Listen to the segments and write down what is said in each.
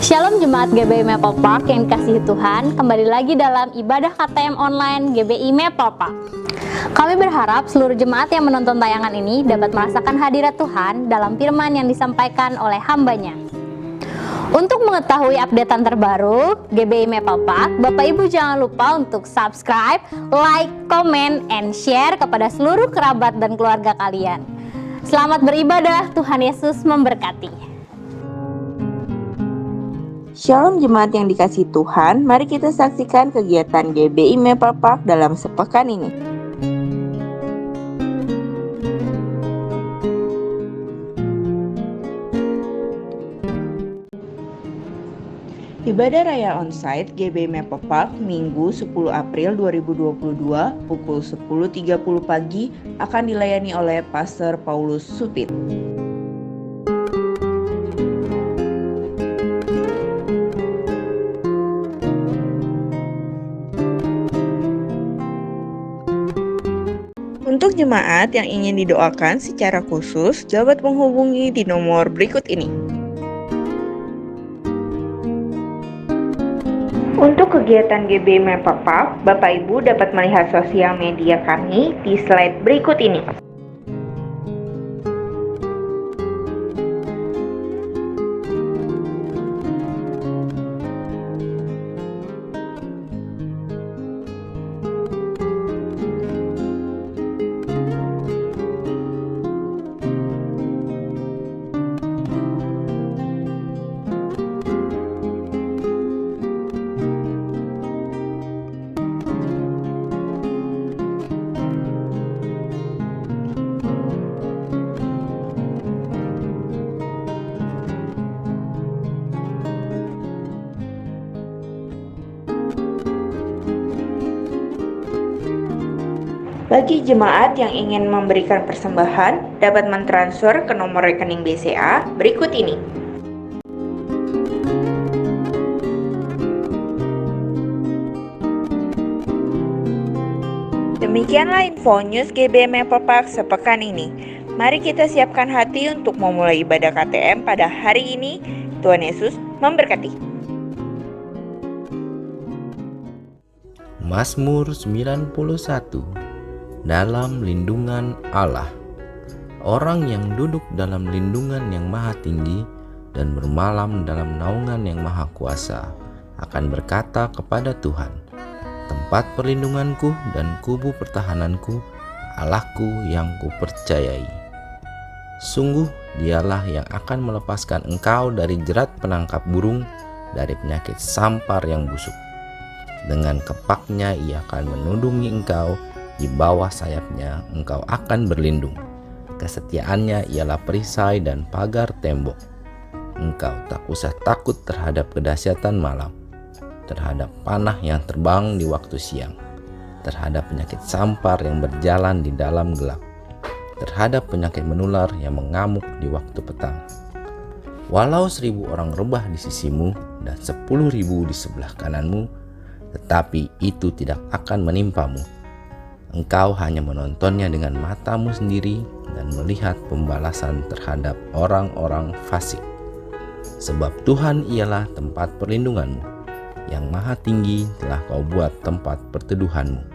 Shalom Jemaat GBI Maple Park yang dikasihi Tuhan, kembali lagi dalam ibadah KTM online GBI Maple Park. Kami berharap seluruh jemaat yang menonton tayangan ini dapat merasakan hadirat Tuhan dalam firman yang disampaikan oleh hamba-Nya. Untuk mengetahui updatean terbaru GBI Maple Park, Bapak Ibu jangan lupa untuk subscribe, like, comment, and share kepada seluruh kerabat dan keluarga kalian. Selamat beribadah, Tuhan Yesus memberkati. Shalom jemaat yang dikasihi Tuhan, mari kita saksikan kegiatan GBI Maple Park dalam sepekan ini. Ibadah Raya Onsite GBI Maple Park Minggu 10 April 2022 pukul 10.30 pagi akan dilayani oleh Pastor Paulus Supit. Untuk jemaat yang ingin didoakan secara khusus, dapat menghubungi di nomor berikut ini. Untuk kegiatan GBI Maple Park, Bapak Ibu dapat melihat sosial media kami di slide berikut ini. Bagi jemaat yang ingin memberikan persembahan, dapat mentransfer ke nomor rekening BCA berikut ini. Demikianlah info news GBI Maple Park sepekan ini. Mari kita siapkan hati untuk memulai ibadah KTM pada hari ini. Tuhan Yesus memberkati. Mazmur 91. Dalam lindungan Allah. Orang yang duduk dalam lindungan yang maha tinggi dan bermalam dalam naungan yang maha kuasa akan berkata kepada Tuhan, tempat perlindunganku dan kubu pertahananku, Allahku yang kupercayai. Sungguh dialah yang akan melepaskan engkau dari jerat penangkap burung, dari penyakit sampar yang busuk. Dengan kepaknya ia akan menudungi engkau, di bawah sayapnya engkau akan berlindung. Kesetiaannya ialah perisai dan pagar tembok. Engkau tak usah takut terhadap kedahsyatan malam, terhadap panah yang terbang di waktu siang, terhadap penyakit sampar yang berjalan di dalam gelap, terhadap penyakit menular yang mengamuk di waktu petang. Walau 1.000 orang rebah di sisimu dan 10.000 di sebelah kananmu, tetapi itu tidak akan menimpamu. Engkau hanya menontonnya dengan matamu sendiri dan melihat pembalasan terhadap orang-orang fasik. Sebab Tuhan ialah tempat perlindunganmu, yang maha tinggi telah kau buat tempat perteduhanmu.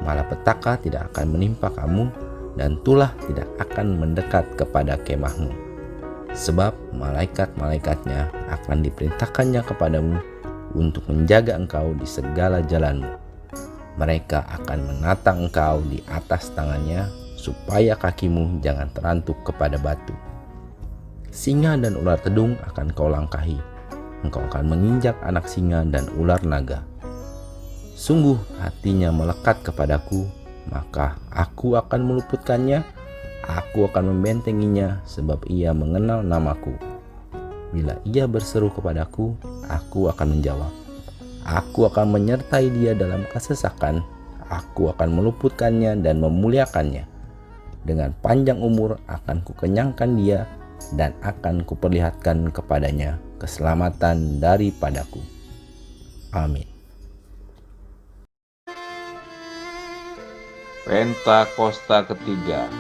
Malapetaka tidak akan menimpa kamu, dan tulah tidak akan mendekat kepada kemahmu. Sebab malaikat-malaikatnya akan diperintahkannya kepadamu untuk menjaga engkau di segala jalanmu. Mereka akan menatang engkau di atas tangannya, supaya kakimu jangan terantuk kepada batu. Singa dan ular tedung akan kau langkahi. Engkau akan menginjak anak singa dan ular naga. Sungguh hatinya melekat kepadaku, maka aku akan meluputkannya. Aku akan membentenginya, sebab ia mengenal namaku. Bila ia berseru kepadaku, aku akan menjawab. Aku akan menyertai dia dalam kesesakan. Aku akan meluputkannya dan memuliakannya. Dengan panjang umur akan kukenyangkan dia, dan akan kuperlihatkan kepadanya keselamatan daripadaku. Amin. Pentakosta ketiga.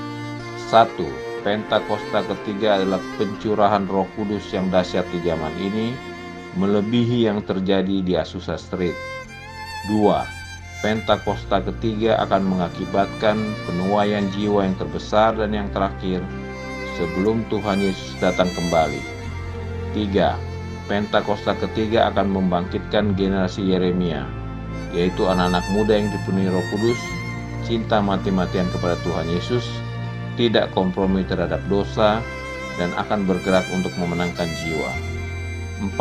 1. Pentakosta ketiga adalah pencurahan Roh Kudus yang dahsyat di zaman ini. melebihi yang terjadi di Azusa Street. 2. Pentakosta ketiga akan mengakibatkan penuaian jiwa yang terbesar dan yang terakhir sebelum Tuhan Yesus datang kembali. 3. Pentakosta ketiga akan membangkitkan generasi Yeremia, yaitu anak-anak muda yang dipenuhi Roh Kudus, cinta mati-matian kepada Tuhan Yesus, tidak kompromi terhadap dosa, dan akan bergerak untuk memenangkan jiwa. 4.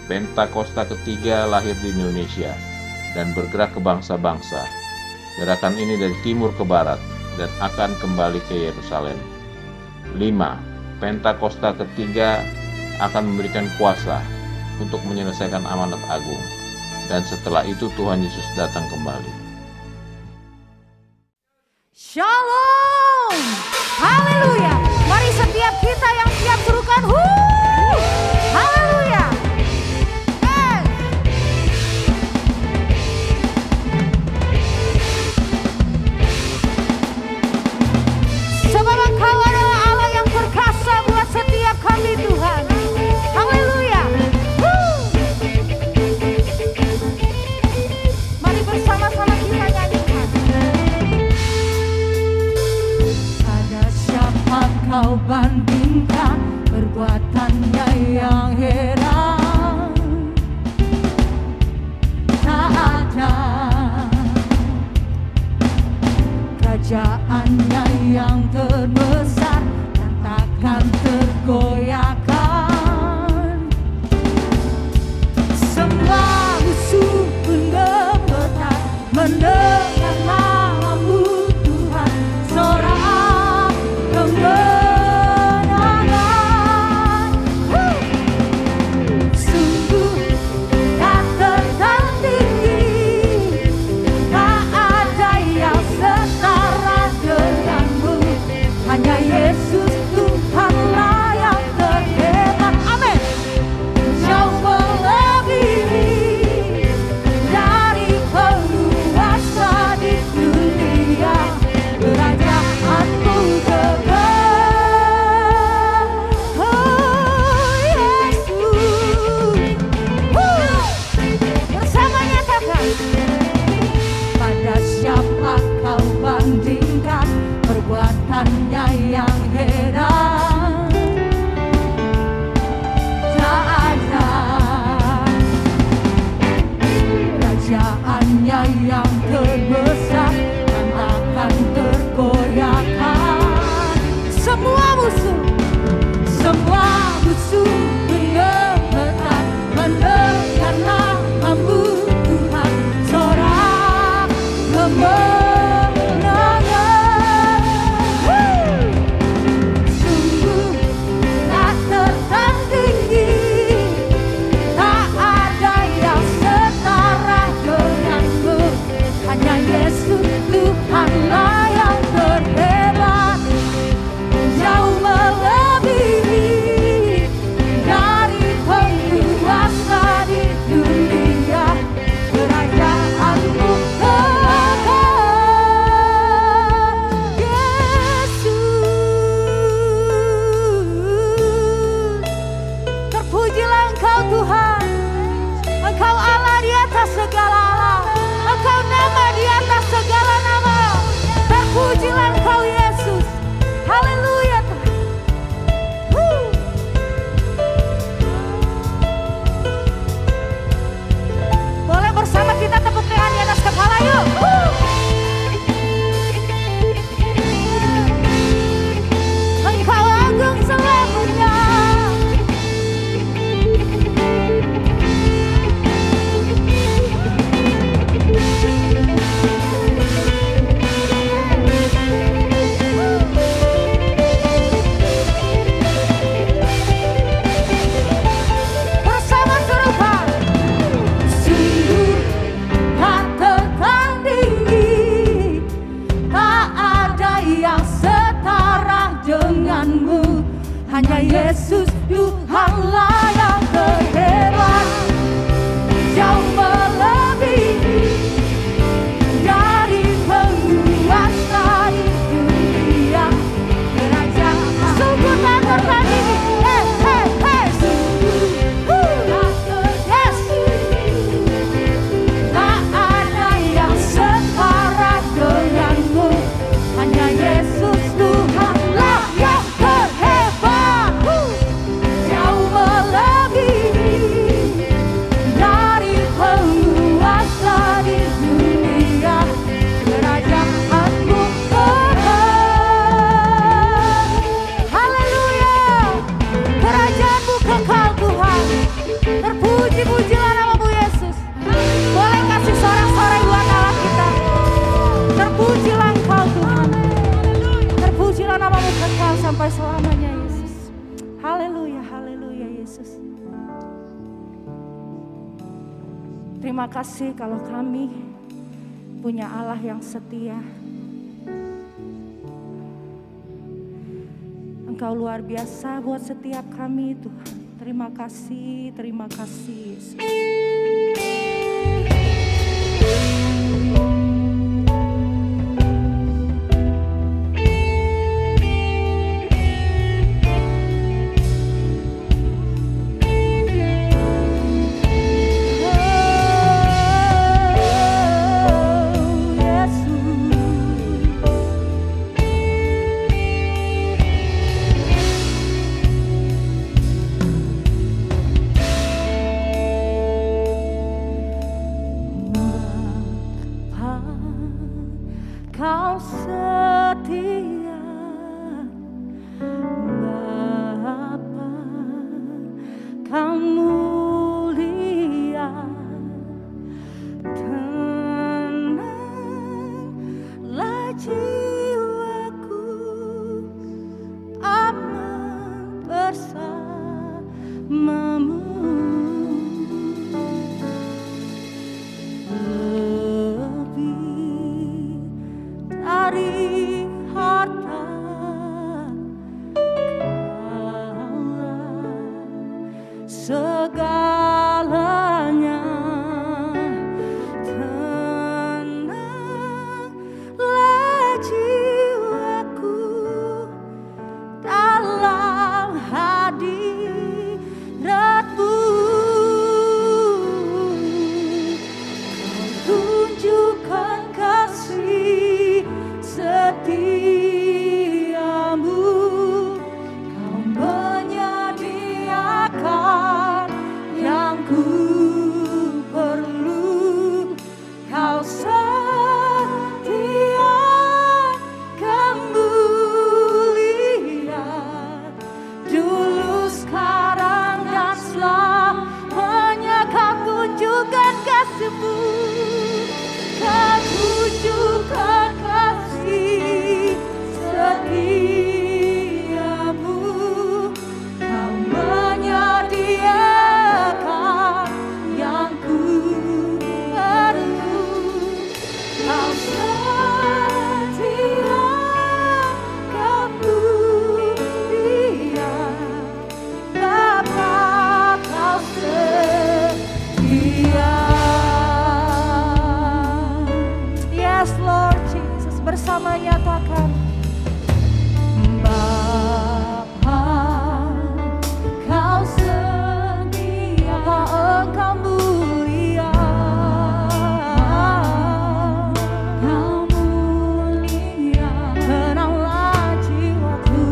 Pentakosta ketiga lahir di Indonesia dan bergerak ke bangsa-bangsa. Gerakan ini dari timur ke barat dan akan kembali ke Yerusalem. 5. Pentakosta ketiga akan memberikan kuasa untuk menyelesaikan amanat agung. Dan setelah itu Tuhan Yesus datang kembali. Shalom, haleluya. Mari setiap kita yang siap serukan haleluya. Sebab Engkau adalah Allah yang perkasa buat setiap kami Tuhan. Haleluya. Mari bersama-sama kita nyanyikan. Ada siapa kau bandingkan perbuatannya yang heran? Tak ada. Kerajaannya yang terbesar dan takkan tergoyahkan. Semua musuh pun gemetar mendengar namamu Tuhan, sorak kemenangan. Sungguh tak tertandingi, tak ada yang setara denganmu. Hanya Yesus Tuhanlah yang terhebat. Amin. Jauh melebihi dari penguasa di dunia. Kerajaanmu tegak. Oh Yesus. Bersama nyatakan. Pada siapa kau bandingkan perbuatannya yang heran? Tak ada. Kerajaannya yang terbesar dan akan tergoyahkan. Semua musuh gemetar mendengar namamu Tuhan, sorak kemenangan. Sungguh tak tertandingi, tak ada yang setara denganmu. Hanya Yesus Tuhanlah yang terhebat. Jauh melebihi dari penguasa di dunia. Kerajaanmu tegak, Yesus. Terpujilah Engkau Tuhan. Engkau Allah di atas segala Allah. Engkau nama di atas segala nama. Terpujilah Engkau Yesus. Haleluya Tuhan. Boleh bersama kita tepuk tangan di atas kepala yuk. Engkau agung selamanya. Terima kasih kalau kami punya Allah yang setia. Engkau luar biasa buat setiap kami Tuhan. Terima kasih Yesus. Kau setia Bapa, Kau mulia, tenanglah jiwaku, aman bersamamu. Dari harta Kaulah segalanya, tenanglah jiwaku dalam hadirat-Mu. Kau tunjukkan kasih setiamu, Kau menyediakan yang ku perlu. Kau setia, Kau mulia, dulu, sekarang, dan selamanya. Kau tunjukkan kasih-Mu, Kau tunjukkan kasih setiamu, Kau menyediakan yang ku perlu. Kau setia, Kau mulia, Bapa, Kau setia. Yes Lord Jesus, bersama nyatakan Bapa, Kau setia, Engkau mulia, Kau mulia, tenanglah jiwaku,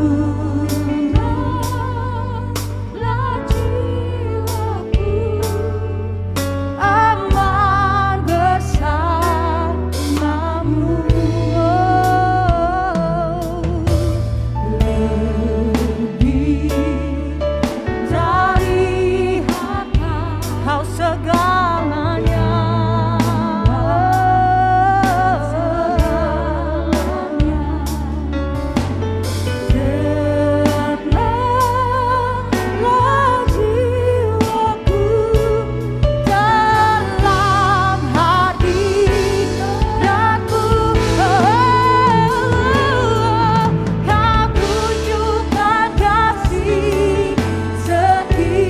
tenanglah jiwaku, aman bersamamu. Lebih dari harta Kau segalanya, tenanglah jiwaku dalam hadirat-Mu. Kau tunjukkan kasih setiamu,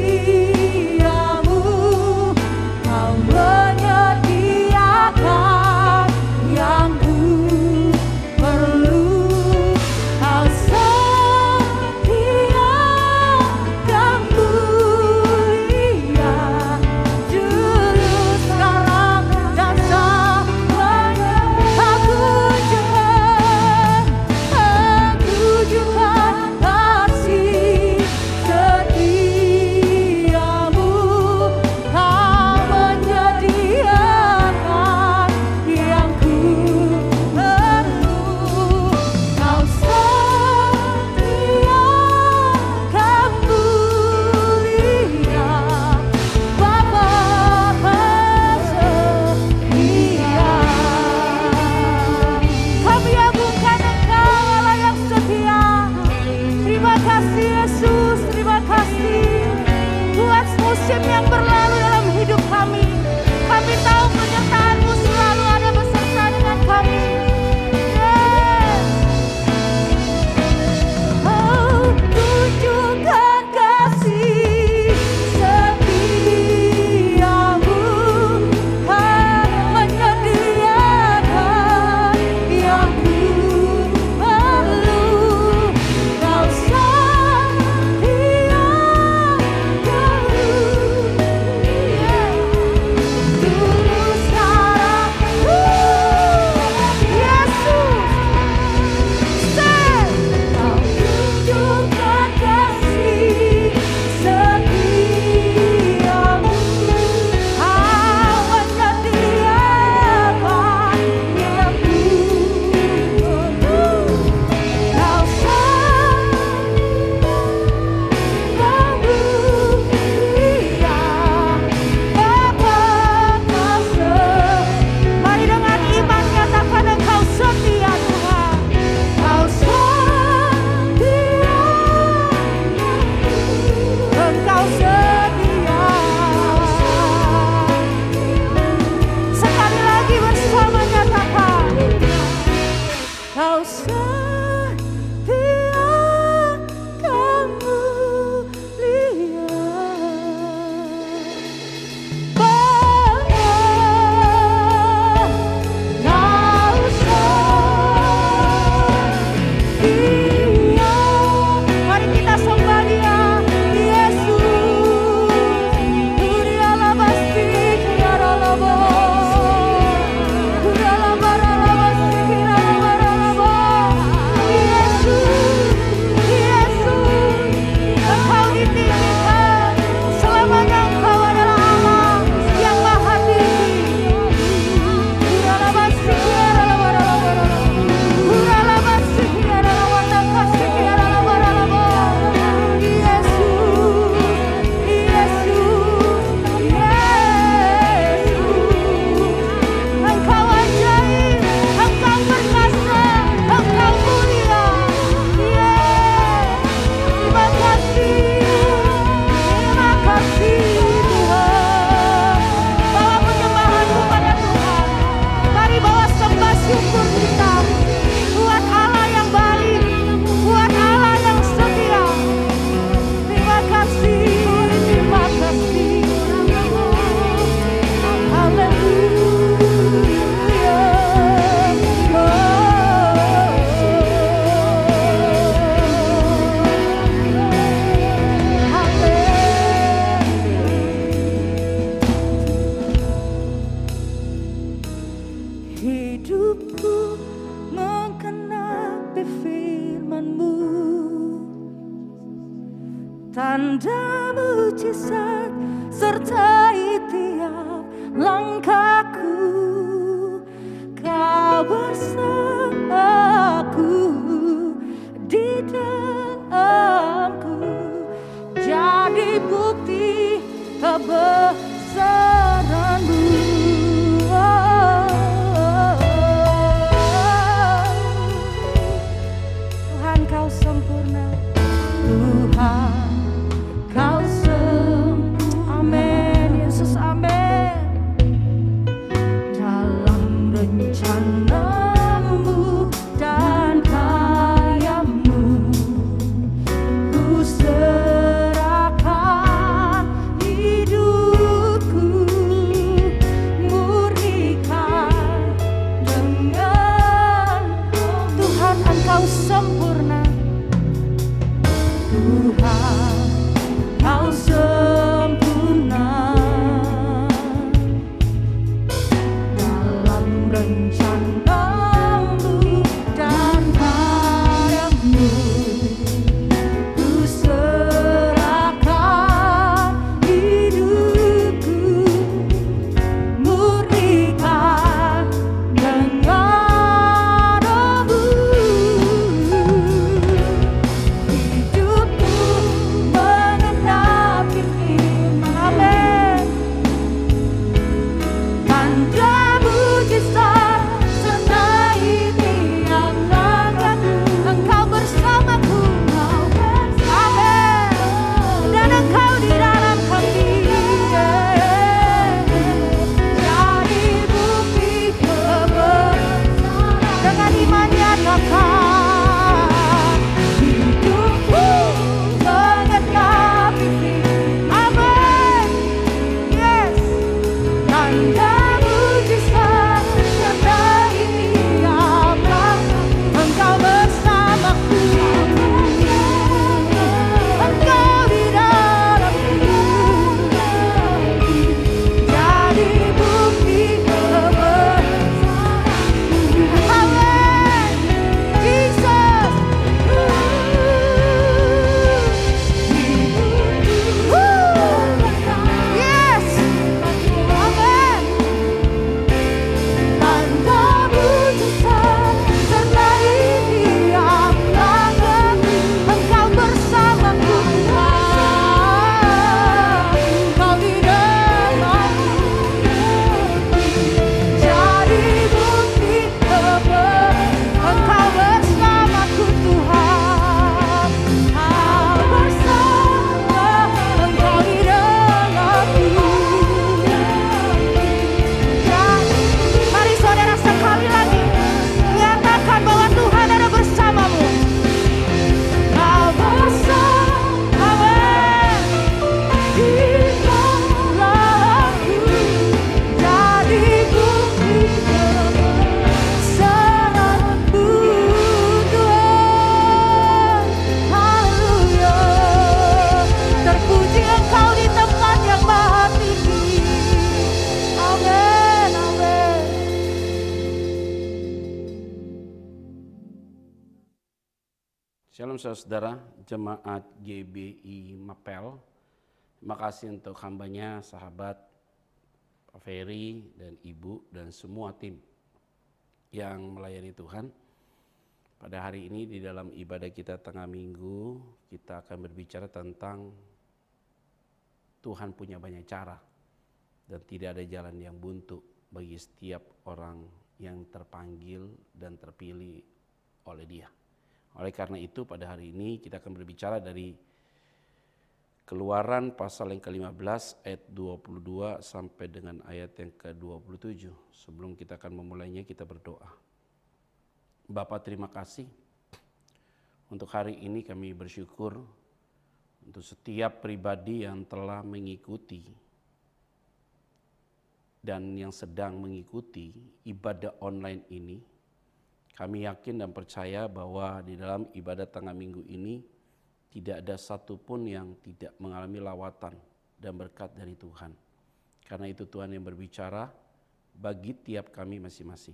Kau menyediakan yang ku perlu. Kau setia, Kau mulia, dulu, sekarang, dan selamanya. Kau tunjukkan kasih setiamu, Kau menyediakan yang ku perlu. Kau setia, Kau mulia, Bapa, Kau setia. Kami agungkan Engkau, Allah yang setia. Terima kasih Yesus, terima kasih buat musim yang berlalu dalam hidup kami. kami tahu penyertaan-Mu selalu ada beserta dengan kami. Yes. Oh, tunjukkan kasih setiamu, menyediakan yang ku perlu. Kau setia, tulus harapanku, Yesus. Kau tunjukkan kasih setiamu, Kau menyediakan yang ku perlu. Kau setia, Bapa kasih. Mari dengan iman nyatakan Engkau setia Tuhan. Kau setia, Engkau setia. Sekali lagi bersama nyatakan, Kau setia, kamu lihat. Bapa, Kau setia. Mari kita sembah Dia, Yesus. Kuriala basti, kuriala labo. Kuriala barala basti, kuriala barala bo. Yesus, Yesus, Engkau ditinggikan. Selamanya Engkau adalah Allah yang maha tinggi. Kuriala basti, kuriala barala barala. Kuriala basti, kuriala wanda kasih, kuriala barala bo. Yesus, Yesus, Yesus. Engkau ajaib, Engkau perkasa, Engkau mulia. Terima kasih Tuhan. Bawa penyembahan kepada Tuhan. Mari bawa sembah syukur kita buat Allah yang baik, buat Allah yang setia. Terima kasih, terima kasih. Hidupku menggenapi firman-Mu, tanda mujizat sertai tiap langkahku. Kau bersamaku di dalamku, jadi bukti kebesaran-Mu. Tuhan Kau sempurna, Tuhan Kau sempurna. Amin. Shalom saudara jemaat GBI Mapel. Terima kasih untuk hambanya, sahabat Pak Ferry dan Ibu dan semua tim yang melayani Tuhan. Pada hari ini di dalam ibadah kita tengah minggu, kita akan berbicara tentang Tuhan punya banyak cara dan tidak ada jalan yang buntu bagi setiap orang yang terpanggil dan terpilih oleh Dia. Oleh karena itu pada hari ini kita akan berbicara dari Keluaran pasal yang ke-15 ayat 22 sampai dengan ayat yang ke-27. Sebelum kita akan memulainya kita berdoa. Bapa, terima kasih untuk hari ini. Kami bersyukur untuk setiap pribadi yang telah mengikuti dan yang sedang mengikuti ibadah online ini. Kami yakin dan percaya bahwa di dalam ibadah tengah minggu ini tidak ada satupun yang tidak mengalami lawatan dan berkat dari Tuhan. Karena itu Tuhan yang berbicara bagi tiap kami masing-masing.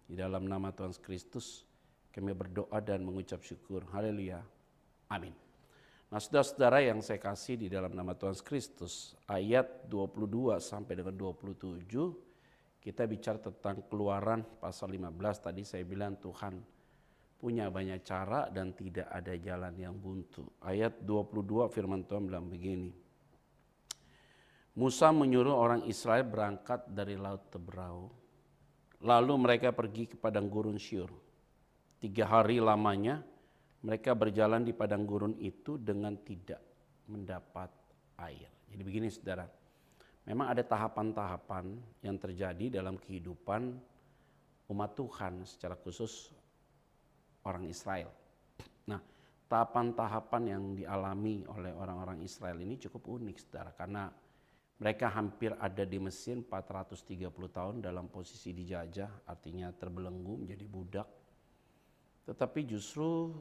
Di dalam nama Tuhan Kristus kami berdoa dan mengucap syukur. Haleluya. Amin. Nah saudara-saudara yang saya kasih di dalam nama Tuhan Kristus, ayat 22 sampai dengan 27, kita bicara tentang Keluaran pasal 15. Tadi saya bilang Tuhan punya banyak cara dan tidak ada jalan yang buntu. Ayat 22 firman Tuhan bilang begini. Musa menyuruh orang Israel berangkat dari Laut Teberau. Lalu mereka pergi ke padang gurun Syur. 3 hari lamanya mereka berjalan di padang gurun itu dengan tidak mendapat air. Jadi begini saudara, memang ada tahapan-tahapan yang terjadi dalam kehidupan umat Tuhan secara khusus orang Israel. Nah, tahapan-tahapan yang dialami oleh orang-orang Israel ini cukup unik, saudara, karena mereka hampir ada di Mesir 430 tahun dalam posisi dijajah, artinya terbelenggu menjadi budak. Tetapi justru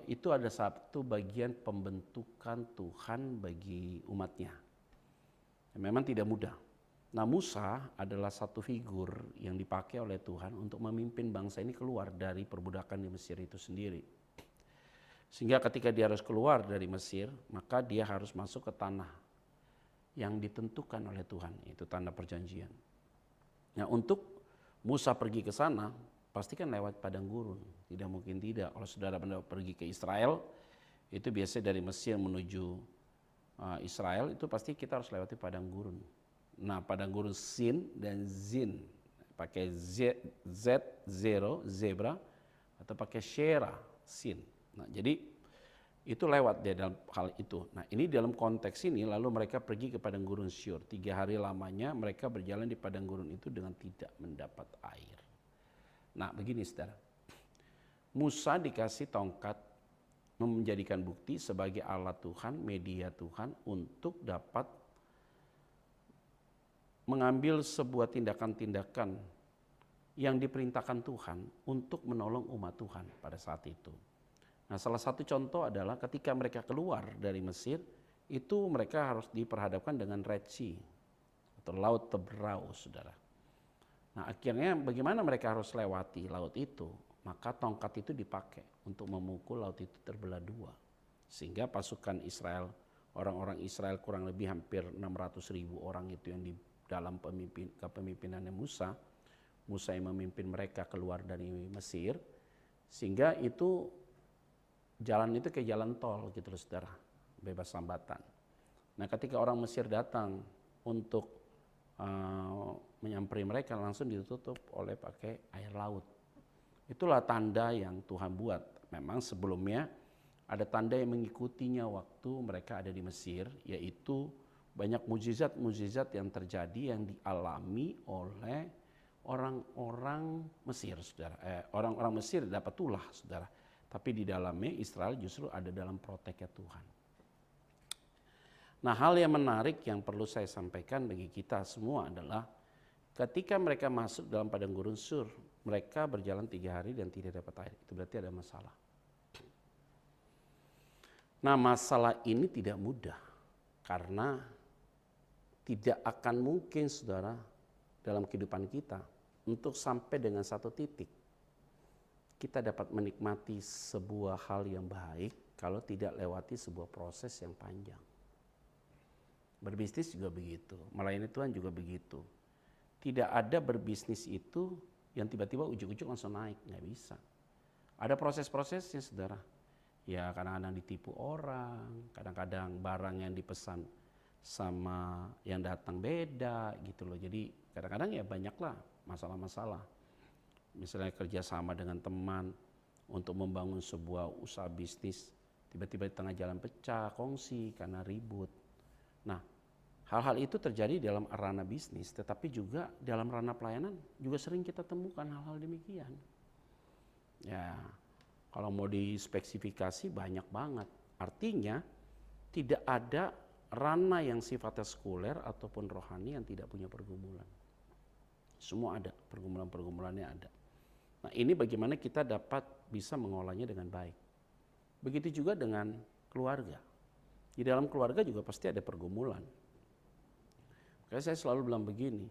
itu ada satu bagian pembentukan Tuhan bagi umatnya. Memang tidak mudah. Nah Musa adalah satu figur yang dipakai oleh Tuhan untuk memimpin bangsa ini keluar dari perbudakan di Mesir itu sendiri. Sehingga ketika dia harus keluar dari Mesir, maka dia harus masuk ke tanah yang ditentukan oleh Tuhan, itu tanah perjanjian. Nah untuk Musa pergi ke sana, pasti kan lewat padang gurun. Tidak mungkin tidak. Kalau saudara pergi ke Israel, itu biasanya dari Mesir menuju Israel, itu pasti kita harus lewati padang gurun. Nah, padang gurun Sin dan Zin, pakai Z0, zebra, atau pakai Shera, Sin. Nah, jadi itu lewat dia dalam hal itu. Nah, ini dalam konteks ini, lalu mereka pergi ke padang gurun Syur. 3 hari lamanya mereka berjalan di padang gurun itu dengan tidak mendapat air. Nah, begini saudara, Musa dikasih tongkat menjadikan bukti sebagai alat Tuhan, media Tuhan untuk dapat mengambil sebuah tindakan-tindakan yang diperintahkan Tuhan untuk menolong umat Tuhan pada saat itu. Nah salah satu contoh adalah ketika mereka keluar dari Mesir, itu mereka harus diperhadapkan dengan Red Sea atau Laut Teberau, saudara. Nah akhirnya bagaimana mereka harus lewati laut itu? Maka tongkat itu dipakai untuk memukul laut itu terbelah 2. Sehingga pasukan Israel, orang-orang Israel kurang lebih hampir 600.000 orang itu yang di dalam kepemimpinannya Musa yang memimpin mereka keluar dari Mesir, sehingga itu jalan itu kayak jalan tol gitu loh saudara, bebas hambatan. Nah ketika orang Mesir datang untuk menyamperi mereka, langsung ditutup oleh pakai air laut. Itulah tanda yang Tuhan buat. Memang sebelumnya ada tanda yang mengikutinya waktu mereka ada di Mesir, yaitu banyak mukjizat-mukjizat yang terjadi yang dialami oleh orang-orang Mesir, saudara. Orang-orang Mesir dapat tulah, saudara. Tapi di dalamnya Israel justru ada dalam proteknya Tuhan. Nah, hal yang menarik yang perlu saya sampaikan bagi kita semua adalah ketika mereka masuk dalam padang gurun Sur, mereka berjalan 3 hari dan tidak dapat air. Itu berarti ada masalah. Nah, masalah ini tidak mudah karena tidak akan mungkin saudara dalam kehidupan kita untuk sampai dengan satu titik kita dapat menikmati sebuah hal yang baik kalau tidak lewati sebuah proses yang panjang. Berbisnis juga begitu, melayani Tuhan juga begitu. Tidak ada berbisnis itu yang tiba-tiba ujuk-ujuk langsung naik, nggak bisa. Ada proses-prosesnya, saudara. Ya kadang-kadang ditipu orang, kadang-kadang barang yang dipesan sama yang datang beda gitu loh. Jadi kadang-kadang ya banyaklah masalah-masalah. Misalnya kerjasama dengan teman untuk membangun sebuah usaha bisnis, tiba-tiba di tengah jalan pecah, kongsi karena ribut. Nah, hal-hal itu terjadi dalam ranah bisnis, tetapi juga dalam ranah pelayanan juga sering kita temukan hal-hal demikian. Ya, kalau mau dispesifikasi banyak banget. Artinya tidak ada ranah yang sifatnya sekuler ataupun rohani yang tidak punya pergumulan. Semua ada, pergumulan-pergumulannya ada. Nah, ini bagaimana kita dapat bisa mengolahnya dengan baik. Begitu juga dengan keluarga. Di dalam keluarga juga pasti ada pergumulan. Makanya saya selalu bilang begini,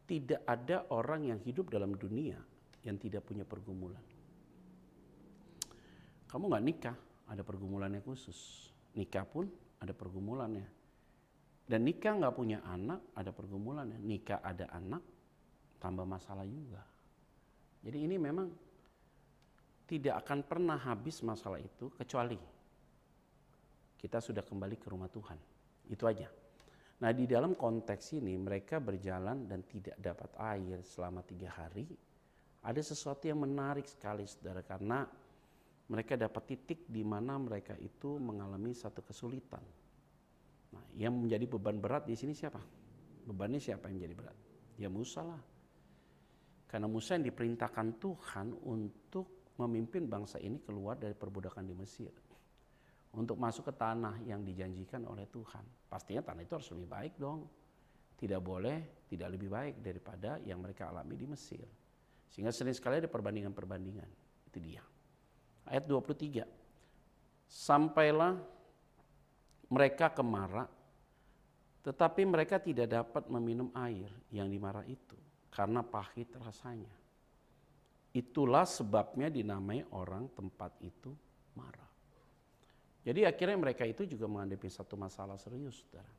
tidak ada orang yang hidup dalam dunia yang tidak punya pergumulan. Kamu nggak nikah, ada pergumulannya khusus. Nikah pun ada pergumulannya. Dan nikah nggak punya anak, ada pergumulannya. Nikah ada anak, tambah masalah juga. Jadi ini memang tidak akan pernah habis masalah itu kecuali kita sudah kembali ke rumah Tuhan. Itu aja. Nah, di dalam konteks ini mereka berjalan dan tidak dapat air selama 3 hari. Ada sesuatu yang menarik sekali, saudara, karena mereka dapat titik di mana mereka itu mengalami satu kesulitan. Nah, yang menjadi beban berat di sini siapa? Bebannya siapa yang menjadi berat? Ya Musa lah. Karena Musa yang diperintahkan Tuhan untuk memimpin bangsa ini keluar dari perbudakan di Mesir. Untuk masuk ke tanah yang dijanjikan oleh Tuhan. Pastinya tanah itu harus lebih baik dong. Tidak boleh tidak lebih baik daripada yang mereka alami di Mesir. Sehingga sering sekali ada perbandingan-perbandingan. Itu dia. Ayat 23. Sampailah mereka ke Mara, tetapi mereka tidak dapat meminum air yang di Mara itu, karena pahit rasanya. Itulah sebabnya dinamai orang tempat itu Mara. Jadi akhirnya mereka itu juga menghadapi satu masalah serius, saudara.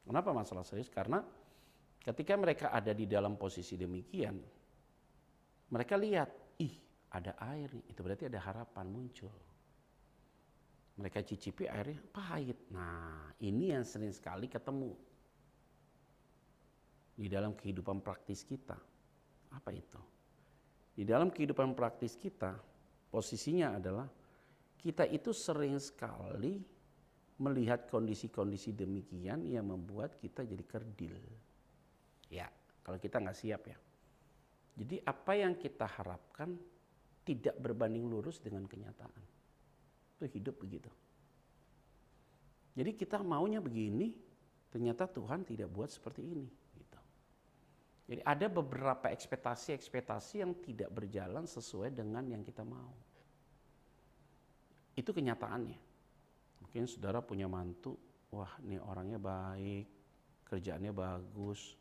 Kenapa masalah serius? Karena ketika mereka ada di dalam posisi demikian, mereka lihat, ada air nih, itu berarti ada harapan muncul. Mereka cicipi airnya pahit. Nah, ini yang sering sekali ketemu di dalam kehidupan praktis kita. Apa itu? Di dalam kehidupan praktis kita, posisinya adalah kita itu sering sekali melihat kondisi-kondisi demikian yang membuat kita jadi kerdil. Ya, kalau kita nggak siap ya. Jadi apa yang kita harapkan tidak berbanding lurus dengan kenyataan. Itu hidup begitu. Jadi kita maunya begini, ternyata Tuhan tidak buat seperti ini. Gitu. Jadi ada beberapa ekspektasi yang tidak berjalan sesuai dengan yang kita mau. Itu kenyataannya. Mungkin saudara punya mantu, wah ini orangnya baik, kerjaannya bagus,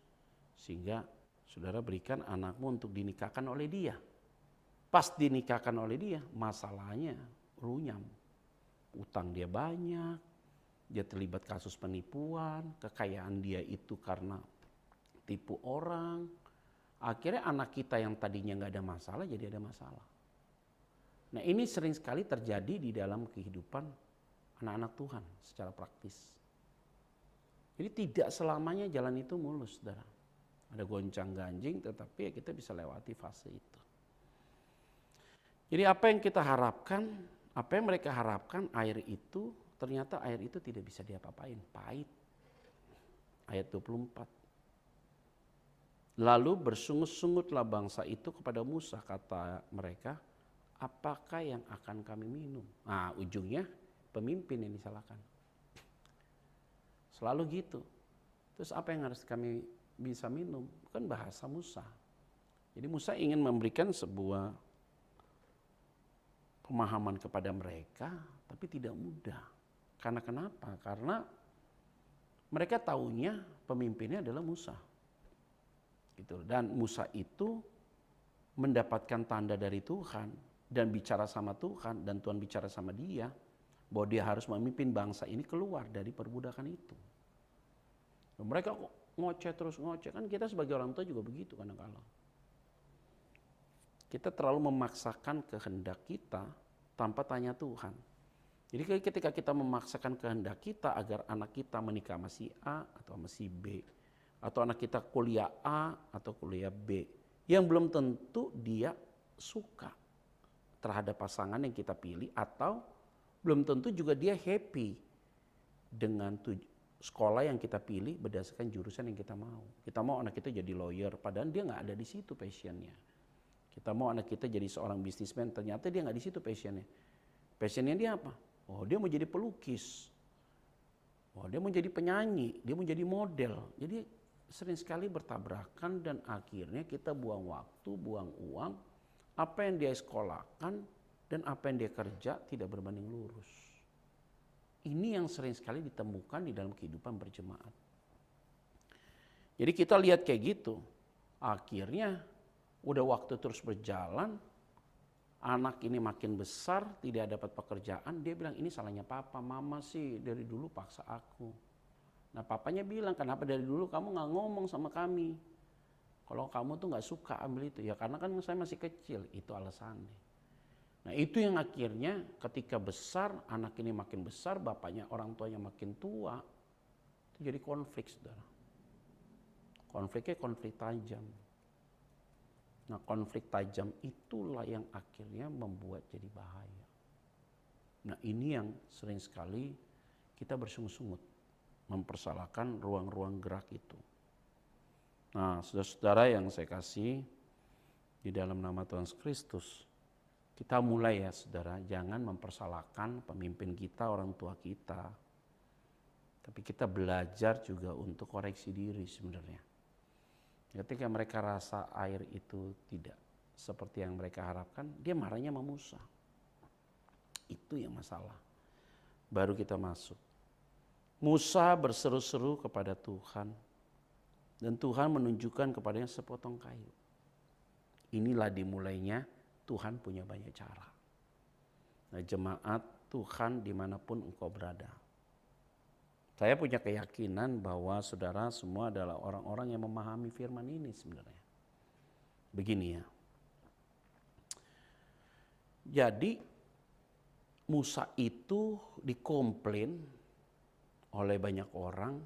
sehingga saudara berikan anakmu untuk dinikahkan oleh dia. Pas dinikahkan oleh dia, masalahnya runyam. Utang dia banyak, dia terlibat kasus penipuan, kekayaan dia itu karena tipu orang. Akhirnya anak kita yang tadinya nggak ada masalah, jadi ada masalah. Nah ini sering sekali terjadi di dalam kehidupan anak-anak Tuhan secara praktis. Jadi tidak selamanya jalan itu mulus, saudara. Ada goncang ganjing, tetapi ya kita bisa lewati fase itu. Jadi apa yang kita harapkan, apa yang mereka harapkan, air itu, ternyata air itu tidak bisa diapa-apain, pahit. Ayat 24. Lalu bersungut-sungutlah bangsa itu kepada Musa, kata mereka, apakah yang akan kami minum? Nah ujungnya pemimpin yang disalahkan. Selalu gitu. Terus apa yang harus kami bisa minum? Bukan bahasa Musa. Jadi Musa ingin memberikan sebuah pemahaman kepada mereka, tapi tidak mudah. Karena kenapa? Karena mereka taunya pemimpinnya adalah Musa. Gitu. Dan Musa itu mendapatkan tanda dari Tuhan dan bicara sama Tuhan, dan Tuhan bicara sama dia bahwa dia harus memimpin bangsa ini keluar dari perbudakan itu. Dan mereka kok ngoceh terus ngoceh, kan kita sebagai orang tua juga begitu kadang-kadang. Kita terlalu memaksakan kehendak kita tanpa tanya Tuhan. Jadi ketika kita memaksakan kehendak kita agar anak kita menikah sama si A atau sama si B, atau anak kita kuliah A atau kuliah B, yang belum tentu dia suka terhadap pasangan yang kita pilih, atau belum tentu juga dia happy dengan sekolah yang kita pilih berdasarkan jurusan yang kita mau. Kita mau anak kita jadi lawyer, padahal dia nggak ada di situ passionnya. Kita mau anak kita jadi seorang bisnismen, ternyata dia nggak di situ passionnya. Passionnya dia apa? Oh, dia mau jadi pelukis. Oh, dia mau jadi penyanyi, dia mau jadi model. Jadi sering sekali bertabrakan dan akhirnya kita buang waktu, buang uang. Apa yang dia sekolahkan dan apa yang dia kerja tidak berbanding lurus. Ini yang sering sekali ditemukan di dalam kehidupan berjemaat. Jadi kita lihat kayak gitu, akhirnya udah waktu terus berjalan, anak ini makin besar, tidak dapat pekerjaan, dia bilang ini salahnya papa, mama sih dari dulu paksa aku. Nah papanya bilang, kenapa dari dulu kamu gak ngomong sama kami? Kalau kamu tuh gak suka ambil itu, ya karena kan saya masih kecil, itu alasannya. Nah itu yang akhirnya ketika besar, anak ini makin besar, bapaknya, orang tuanya makin tua, itu jadi konflik, saudara. Konfliknya konflik tajam. Nah konflik tajam itulah yang akhirnya membuat jadi bahaya. Nah ini yang sering sekali kita bersungut-sungut mempersalahkan ruang-ruang gerak itu. Nah saudara-saudara yang saya kasih di dalam nama Tuhan Yesus Kristus, kita mulai ya saudara, jangan mempersalahkan pemimpin kita, orang tua kita. Tapi kita belajar juga untuk koreksi diri sebenarnya. Ketika mereka rasa air itu tidak seperti yang mereka harapkan, dia marahnya sama Musa. Itu yang masalah. Baru kita masuk. Musa berseru-seru kepada Tuhan. Dan Tuhan menunjukkan kepadanya sepotong kayu. Inilah dimulainya Tuhan punya banyak cara. Nah, jemaat Tuhan dimanapun engkau berada. Saya punya keyakinan bahwa saudara semua adalah orang-orang yang memahami firman ini sebenarnya. Begini ya. Jadi Musa itu dikomplain oleh banyak orang,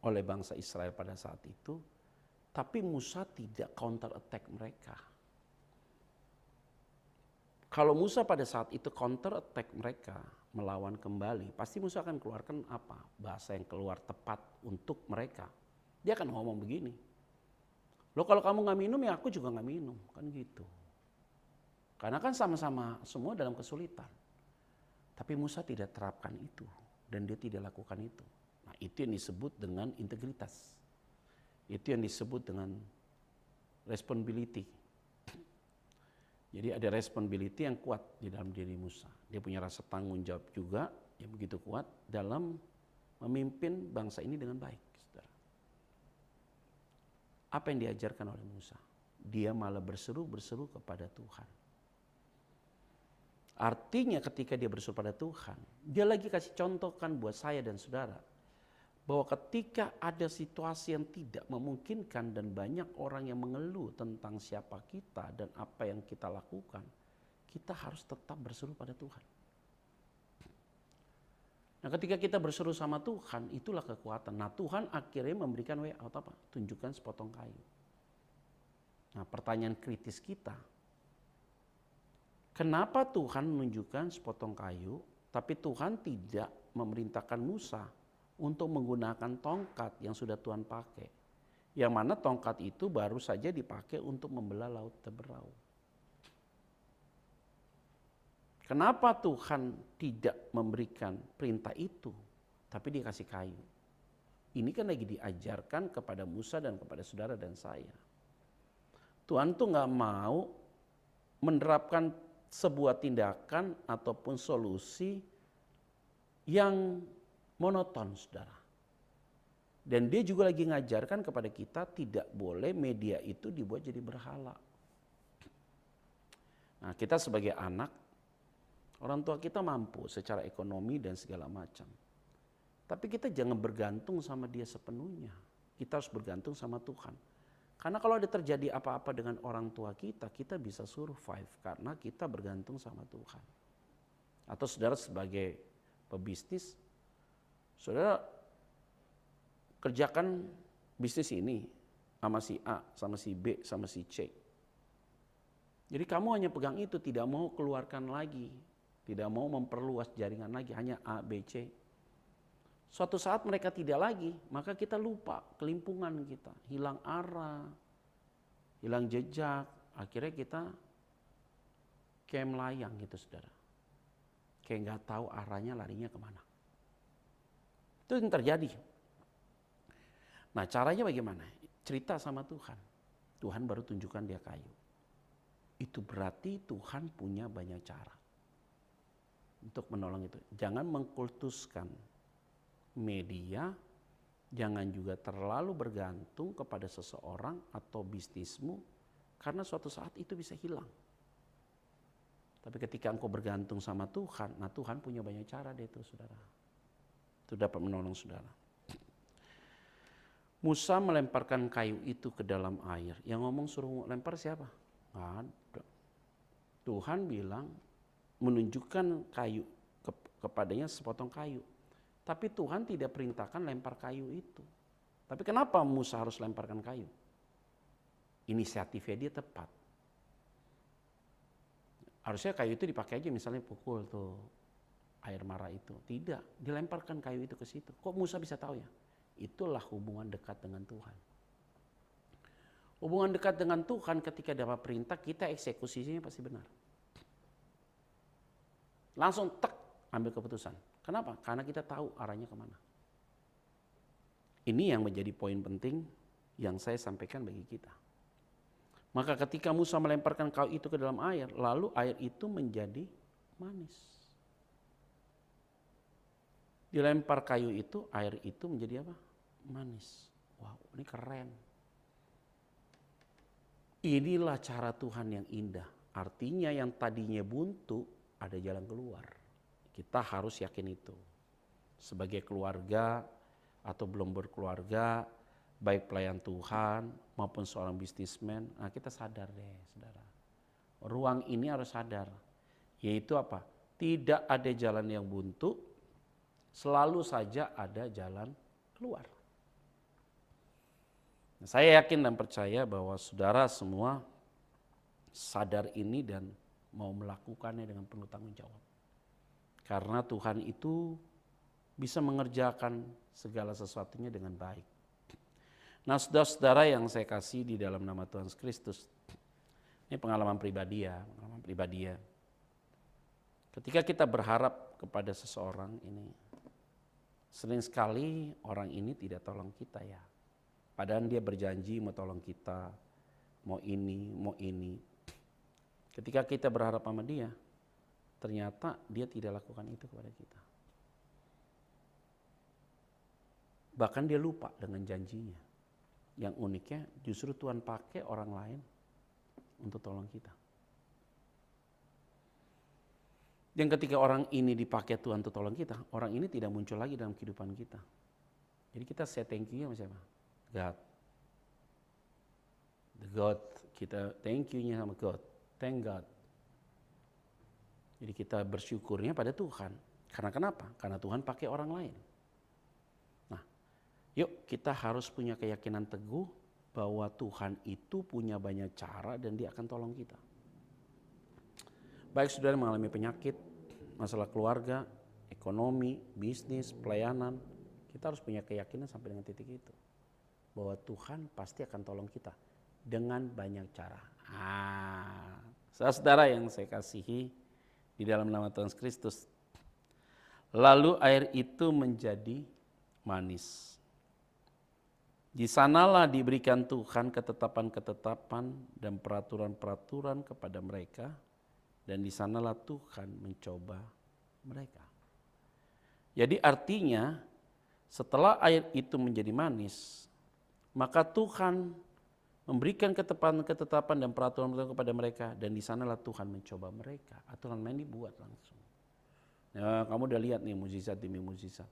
oleh bangsa Israel pada saat itu. Tapi Musa tidak counter attack mereka. Kalau Musa pada saat itu counter attack mereka, melawan kembali, pasti Musa akan keluarkan apa? Bahasa yang keluar tepat untuk mereka. Dia akan ngomong begini, loh kalau kamu gak minum ya aku juga gak minum, kan gitu. Karena kan sama-sama semua dalam kesulitan. Tapi Musa tidak terapkan itu dan dia tidak lakukan itu. Nah itu yang disebut dengan integritas. Itu yang disebut dengan responsibility. Jadi ada responsibility yang kuat di dalam diri Musa. Dia punya rasa tanggung jawab juga yang begitu kuat dalam memimpin bangsa ini dengan baik. Saudara. Apa yang diajarkan oleh Musa? Dia malah berseru-berseru kepada Tuhan. Artinya ketika dia berseru pada Tuhan, dia lagi kasih contohkan buat saya dan saudara. Bahwa ketika ada situasi yang tidak memungkinkan dan banyak orang yang mengeluh tentang siapa kita dan apa yang kita lakukan, kita harus tetap berseru pada Tuhan. Nah ketika kita berseru sama Tuhan, itulah kekuatan. Nah Tuhan akhirnya memberikan way out apa? Tunjukkan sepotong kayu. Nah pertanyaan kritis kita, kenapa Tuhan menunjukkan sepotong kayu, tapi Tuhan tidak memerintahkan Musa untuk menggunakan tongkat yang sudah Tuhan pakai. Yang mana tongkat itu baru saja dipakai untuk membelah laut Teberau. Kenapa Tuhan tidak memberikan perintah itu, tapi dikasih kayu? Ini kan lagi diajarkan kepada Musa dan kepada saudara dan saya. Tuhan tuh gak mau menerapkan sebuah tindakan ataupun solusi yang monoton, saudara. Dan dia juga lagi ngajarkan kepada kita tidak boleh media itu dibuat jadi berhala. Nah, kita sebagai anak, orang tua kita mampu secara ekonomi dan segala macam. Tapi kita jangan bergantung sama dia sepenuhnya. Kita harus bergantung sama Tuhan. Karena kalau ada terjadi apa-apa dengan orang tua kita bisa survive karena kita bergantung sama Tuhan. Atau saudara sebagai pebisnis, saudara kerjakan bisnis ini sama si A, sama si B, sama si C. Jadi kamu hanya pegang itu, tidak mau keluarkan lagi, tidak mau memperluas jaringan lagi, hanya A, B, C. Suatu saat mereka tidak lagi, maka kita lupa kelimpungan kita, hilang arah, hilang jejak, akhirnya kita kayak melayang gitu saudara. Kayak nggak tahu arahnya larinya kemana. Itu yang terjadi. Nah caranya bagaimana? Cerita sama Tuhan. Tuhan baru tunjukkan dia kayu. Itu berarti Tuhan punya banyak cara untuk menolong itu. Jangan mengkultuskan media, jangan juga terlalu bergantung kepada seseorang atau bisnismu, karena suatu saat itu bisa hilang. Tapi ketika engkau bergantung sama Tuhan, nah Tuhan punya banyak cara deh itu saudara. Itu dapat menolong saudara. Musa melemparkan kayu itu ke dalam air. Yang ngomong suruh lempar siapa? Nggak ada. Tuhan bilang menunjukkan kayu kepadanya sepotong kayu. Tapi Tuhan tidak perintahkan lempar kayu itu. Tapi kenapa Musa harus lemparkan kayu? Inisiatifnya dia tepat. Harusnya kayu itu dipakai aja misalnya pukul tuh air mara itu. Tidak, dilemparkan kayu itu ke situ. Kok Musa bisa tahu ya? Itulah hubungan dekat dengan Tuhan. Hubungan dekat dengan Tuhan ketika dapat perintah kita eksekusinya pasti benar. Langsung tek ambil keputusan. Kenapa? Karena kita tahu arahnya kemana. Ini yang menjadi poin penting yang saya sampaikan bagi kita. Maka ketika Musa melemparkan kayu itu ke dalam air, lalu air itu menjadi manis. Dilempar kayu itu, air itu menjadi apa? Manis. Wow, ini keren. Inilah cara Tuhan yang indah. Artinya yang tadinya buntu, ada jalan keluar. Kita harus yakin itu. Sebagai keluarga atau belum berkeluarga, baik pelayan Tuhan maupun seorang bisnismen, nah kita sadar deh saudara. Ruang ini harus sadar, yaitu apa? Tidak ada jalan yang buntu, selalu saja ada jalan keluar. Nah, saya yakin dan percaya bahwa saudara semua sadar ini dan mau melakukannya dengan penuh tanggung jawab. Karena Tuhan itu bisa mengerjakan segala sesuatunya dengan baik. Nah saudara-saudara yang saya kasih di dalam nama Tuhan Kristus, ini pengalaman pribadi ya. Ketika kita berharap kepada seseorang ini, sering sekali orang ini tidak tolong kita ya. Padahal dia berjanji mau tolong kita, mau ini. Ketika kita berharap sama dia, ternyata dia tidak lakukan itu kepada kita. Bahkan dia lupa dengan janjinya. Yang uniknya justru Tuhan pakai orang lain untuk tolong kita. Dan ketika orang ini dipakai Tuhan untuk tolong kita, orang ini tidak muncul lagi dalam kehidupan kita. Jadi kita say thank you sama siapa? God. The God, kita thank you-nya sama God. Thank God. Jadi kita bersyukurnya pada Tuhan. Karena kenapa? Karena Tuhan pakai orang lain. Nah, yuk kita harus punya keyakinan teguh bahwa Tuhan itu punya banyak cara dan dia akan tolong kita. Baik saudara mengalami penyakit, masalah keluarga, ekonomi, bisnis, pelayanan, kita harus punya keyakinan sampai dengan titik itu. Bahwa Tuhan pasti akan tolong kita dengan banyak cara. Saudara yang saya kasihi di dalam nama Tuhan Kristus. Lalu air itu menjadi manis. Di sanalah diberikan Tuhan ketetapan-ketetapan dan peraturan-peraturan kepada mereka. Dan di sanalah Tuhan mencoba mereka. Jadi artinya setelah air itu menjadi manis, maka Tuhan memberikan ketetapan dan peraturan kepada mereka, dan di sanalah Tuhan mencoba mereka. Aturan main dibuat langsung. Nah, kamu udah lihat nih mukjizat demi mukjizat.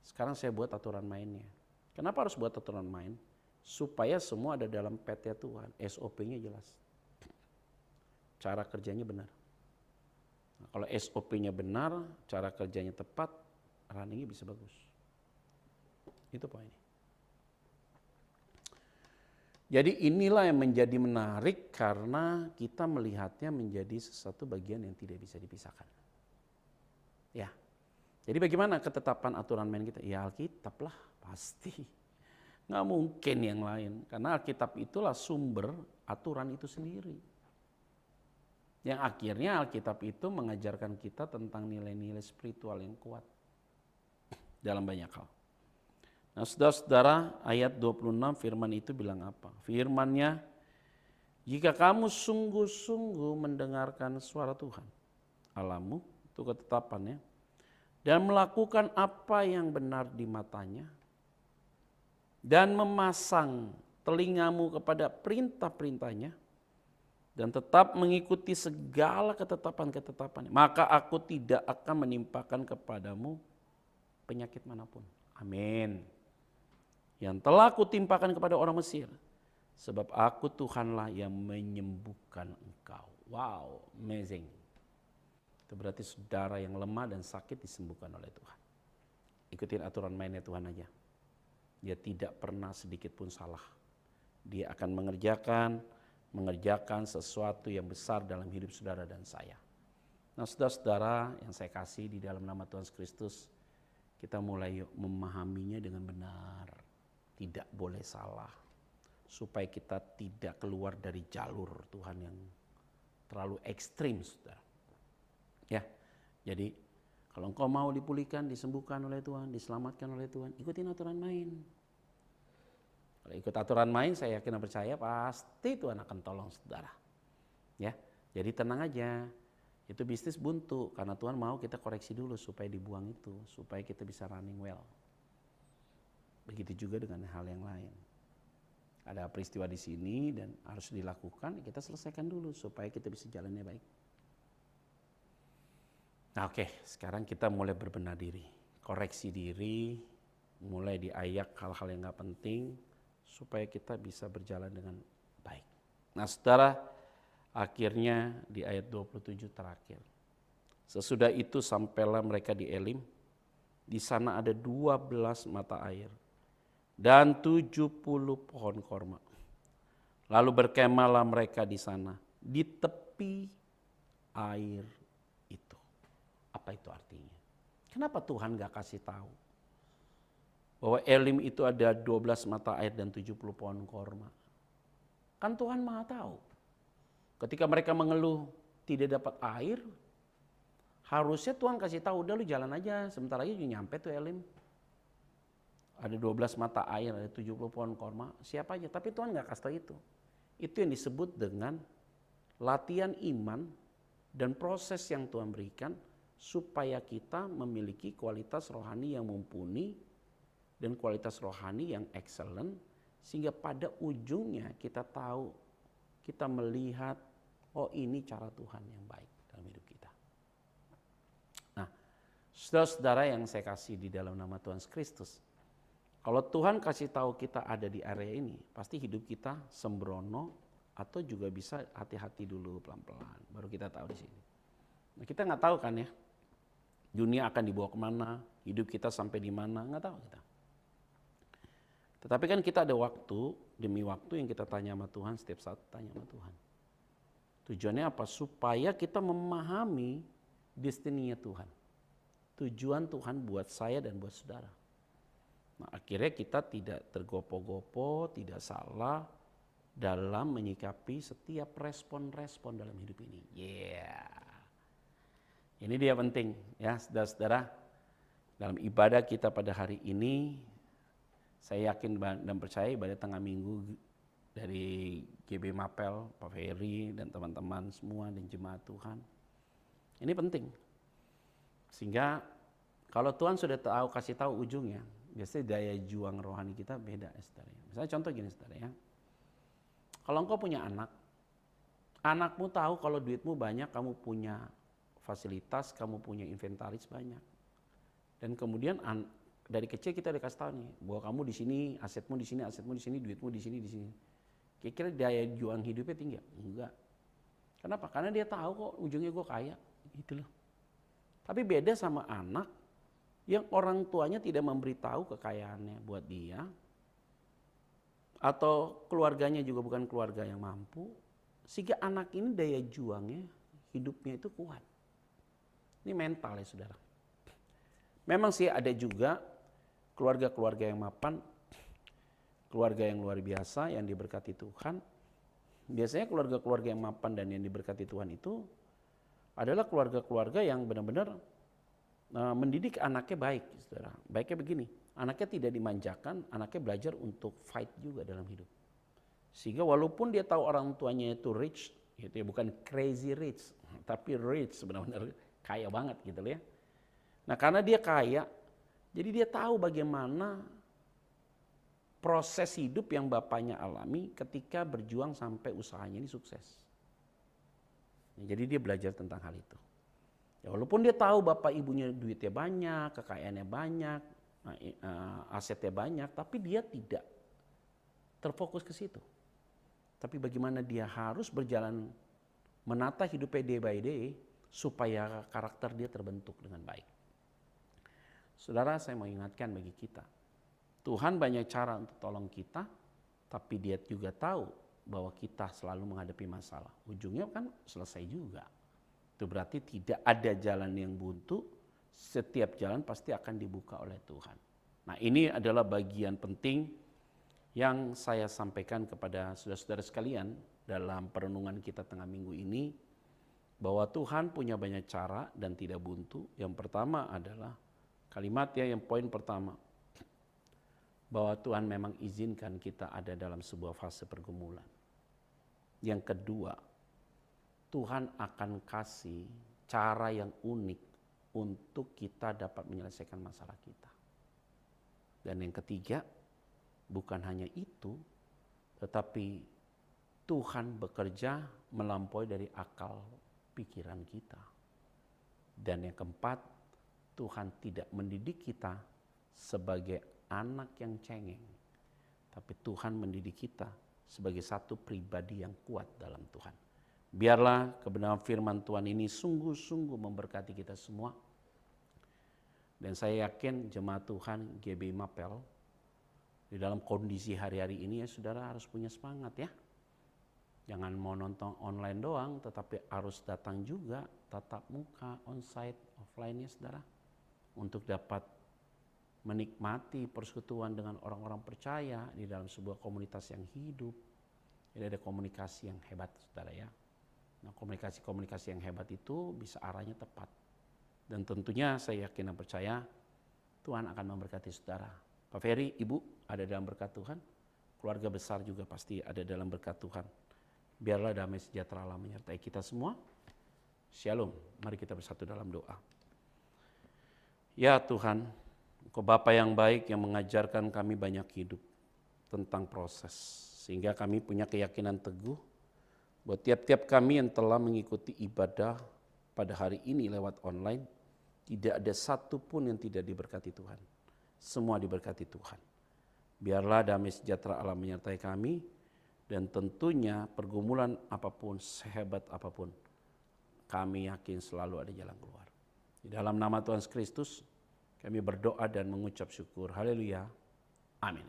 Sekarang saya buat aturan mainnya. Kenapa harus buat aturan main? Supaya semua ada dalam PT Tuhan, SOP-nya jelas. Cara kerjanya benar. Nah, kalau SOP-nya benar, cara kerjanya tepat, runningnya bisa bagus. Itu poinnya. Jadi inilah yang menjadi menarik karena kita melihatnya menjadi sesuatu bagian yang tidak bisa dipisahkan. Ya, jadi bagaimana ketetapan aturan main kita? Ya Alkitab lah, pasti. Nggak mungkin yang lain, karena Alkitab itulah sumber aturan itu sendiri. Yang akhirnya Alkitab itu mengajarkan kita tentang nilai-nilai spiritual yang kuat dalam banyak hal. Nah saudara-saudara, ayat 26 firman itu bilang apa? Firmannya, jika kamu sungguh-sungguh mendengarkan suara Tuhan Allahmu, itu ketetapannya, dan melakukan apa yang benar di matanya, dan memasang telingamu kepada perintah-perintahnya, dan tetap mengikuti segala ketetapan-ketetapannya, maka aku tidak akan menimpakan kepadamu penyakit manapun. Amin. Yang telah kutimpakan kepada orang Mesir, sebab aku Tuhanlah yang menyembuhkan engkau. Wow, amazing. Itu berarti saudara yang lemah dan sakit disembuhkan oleh Tuhan. Ikutin aturan mainnya Tuhan aja. Dia tidak pernah sedikit pun salah. Dia akan mengerjakan sesuatu yang besar dalam hidup saudara dan saya. Nah saudara-saudara yang saya kasih di dalam nama Tuhan Yesus Kristus, kita mulai memahaminya dengan benar. Tidak boleh salah. Supaya kita tidak keluar dari jalur Tuhan yang terlalu ekstrim, saudara. Ya, jadi kalau engkau mau dipulihkan, disembuhkan oleh Tuhan, diselamatkan oleh Tuhan, ikutin aturan main. Kalau ikut aturan main, saya yakin dan percaya pasti Tuhan akan tolong saudara. Ya, jadi tenang aja. Itu bisnis buntu karena Tuhan mau kita koreksi dulu supaya dibuang itu, supaya kita bisa running well. Begitu juga dengan hal yang lain. Ada peristiwa di sini dan harus dilakukan, kita selesaikan dulu supaya kita bisa jalannya baik. Nah oke, sekarang kita mulai berbenah diri, koreksi diri, mulai diayak hal-hal yang gak penting supaya kita bisa berjalan dengan baik. Nah saudara, akhirnya di ayat 27 terakhir. Sesudah itu sampailah mereka di Elim, di sana ada 12 mata air dan 70 pohon korma. Lalu berkemahlah mereka di sana, di tepi air itu. Apa itu artinya? Kenapa Tuhan gak kasih tahu bahwa Elim itu ada 12 mata air dan 70 pohon korma? Kan Tuhan Maha tahu. Ketika mereka mengeluh tidak dapat air, harusnya Tuhan kasih tahu, udah lu jalan aja, sebentar lagi nyampe tuh Elim. Ada 12 mata air, ada 70 pohon korma, siapa aja. Tapi Tuhan gak kasih tahu itu. Itu yang disebut dengan latihan iman dan proses yang Tuhan berikan supaya kita memiliki kualitas rohani yang mumpuni dan kualitas rohani yang excellent, sehingga pada ujungnya kita tahu, kita melihat, oh ini cara Tuhan yang baik dalam hidup kita. Nah, saudara-saudara yang saya kasih di dalam nama Tuhan Yesus Kristus, kalau Tuhan kasih tahu kita ada di area ini, pasti hidup kita sembrono atau juga bisa hati-hati dulu pelan-pelan, baru kita tahu di sini. Nah, kita nggak tahu kan ya, dunia akan dibawa kemana, hidup kita sampai di mana, nggak tahu kita. Tetapi kan kita ada waktu demi waktu yang kita tanya sama Tuhan, setiap saat tanya sama Tuhan. Tujuannya apa? Supaya kita memahami destininya Tuhan. Tujuan Tuhan buat saya dan buat saudara. Nah, akhirnya kita tidak tergopo-gopo, tidak salah dalam menyikapi setiap respon-respon dalam hidup ini. Ini dia penting ya saudara-saudara. Dalam ibadah kita pada hari ini, saya yakin dan percaya ibadah tengah minggu dari GB Mapel, Pak Ferry dan teman-teman semua dan jemaat Tuhan. Ini penting. Sehingga kalau Tuhan sudah tahu, kasih tahu ujungnya, biasanya daya juang rohani kita beda ya saudara. Misalnya contoh gini saudara ya. Kalau engkau punya anak, anakmu tahu kalau duitmu banyak, kamu punya fasilitas, kamu punya inventaris banyak. Dan kemudian dari kecil kita dikasih tahu nih, bahwa kamu di sini, asetmu di sini, asetmu di sini, duitmu di sini, di sini. Kira-kira daya juang hidupnya tinggi? Enggak. Kenapa? Karena dia tahu kok ujungnya gue kaya, gitu loh. Tapi beda sama anak yang orang tuanya tidak memberitahu kekayaannya buat dia, atau keluarganya juga bukan keluarga yang mampu, sehingga anak ini daya juangnya, hidupnya itu kuat. Ini mental ya saudara. Memang sih ada juga keluarga-keluarga yang mapan, keluarga yang luar biasa yang diberkati Tuhan. Biasanya keluarga-keluarga yang mapan dan yang diberkati Tuhan itu adalah keluarga-keluarga yang benar-benar mendidik anaknya baik, saudara. Baiknya begini, anaknya tidak dimanjakan, anaknya belajar untuk fight juga dalam hidup. Sehingga walaupun dia tahu orang tuanya itu rich, gitu ya, bukan crazy rich, tapi rich, benar-benar kaya banget gitu ya. Nah karena dia kaya, jadi dia tahu bagaimana proses hidup yang bapaknya alami ketika berjuang sampai usahanya ini sukses. Jadi dia belajar tentang hal itu. Ya, walaupun dia tahu bapak ibunya duitnya banyak, kekayaannya banyak, asetnya banyak, tapi dia tidak terfokus ke situ. Tapi bagaimana dia harus berjalan menata hidupnya day by day supaya karakter dia terbentuk dengan baik. Saudara, saya mau ingatkan bagi kita, Tuhan banyak cara untuk tolong kita, tapi dia juga tahu bahwa kita selalu menghadapi masalah. Ujungnya kan selesai juga. Itu berarti tidak ada jalan yang buntu, setiap jalan pasti akan dibuka oleh Tuhan. Nah ini adalah bagian penting yang saya sampaikan kepada saudara-saudara sekalian dalam perenungan kita tengah minggu ini, bahwa Tuhan punya banyak cara dan tidak buntu. Yang pertama adalah kalimatnya, yang poin pertama, bahwa Tuhan memang izinkan kita ada dalam sebuah fase pergumulan. Yang kedua, Tuhan akan kasih cara yang unik untuk kita dapat menyelesaikan masalah kita. Dan yang ketiga, bukan hanya itu, tetapi Tuhan bekerja melampaui dari akal pikiran kita. Dan yang keempat, Tuhan tidak mendidik kita sebagai anak yang cengeng, tapi Tuhan mendidik kita sebagai satu pribadi yang kuat dalam Tuhan. Biarlah kebenaran firman Tuhan ini sungguh-sungguh memberkati kita semua. Dan saya yakin jemaat Tuhan GBI Mapel di dalam kondisi hari-hari ini ya saudara harus punya semangat ya. Jangan mau nonton online doang, tetapi harus datang juga tatap muka, onsite, offline ya saudara. Untuk dapat menikmati persekutuan dengan orang-orang percaya di dalam sebuah komunitas yang hidup. Jadi ada komunikasi yang hebat saudara ya. Nah komunikasi-komunikasi yang hebat itu bisa arahnya tepat. Dan tentunya saya yakin dan percaya Tuhan akan memberkati saudara. Pak Ferry, Ibu ada dalam berkat Tuhan. Keluarga besar juga pasti ada dalam berkat Tuhan. Biarlah damai sejahtera Allah menyertai kita semua. Shalom, mari kita bersatu dalam doa. Ya Tuhan, Engkau Bapa yang baik yang mengajarkan kami banyak hidup tentang proses. Sehingga kami punya keyakinan teguh buat tiap-tiap kami yang telah mengikuti ibadah pada hari ini lewat online, tidak ada satu pun yang tidak diberkati Tuhan. Semua diberkati Tuhan. Biarlah damai sejahtera Allah menyertai kami, dan tentunya pergumulan apapun, sehebat apapun, kami yakin selalu ada jalan keluar. Di dalam nama Tuhan Yesus Kristus, kami berdoa dan mengucap syukur. Haleluya. Amin.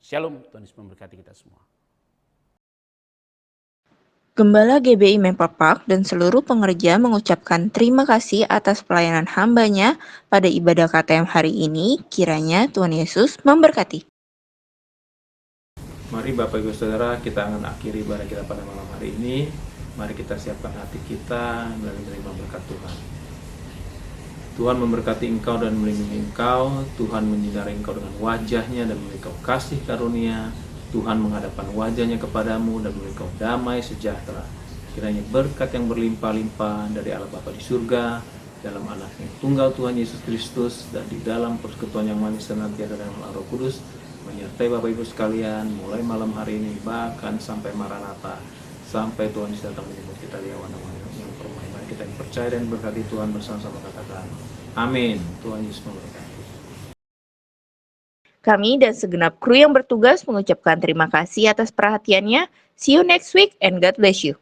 Shalom, Tuhan Yesus memberkati kita semua. Gembala GBI Memperpark dan seluruh pengerja mengucapkan terima kasih atas pelayanan hambanya pada ibadah KTM hari ini. Kiranya Tuhan Yesus memberkati. Mari Bapak Ibu Saudara, kita akan akhiri ibadah kita pada malam hari ini. Mari kita siapkan hati kita dan menerima berkat Tuhan. Tuhan memberkati engkau dan melindungi engkau. Tuhan menyinari engkau dengan wajah-Nya dan memberi engkau kasih karunia. Tuhan menghadapkan wajah-Nya kepadamu dan memberi engkau damai sejahtera. Kiranya berkat yang berlimpah-limpah dari Allah Bapa di surga, dalam Anak yang tunggal Tuhan Yesus Kristus, dan di dalam persekutuan yang manis senantiasa dengan Allah Roh Kudus, menyertai Bapak Ibu sekalian mulai malam hari ini bahkan sampai Maranatha, sampai Tuhan Yesus datang menjemput kita di awan-awan yang permai. Mari kita yang percaya dan berkati Tuhan bersama-sama katakan amin. Tuhan Yesus memberkati. Kami dan segenap kru yang bertugas mengucapkan terima kasih atas perhatiannya. See you next week and God bless you.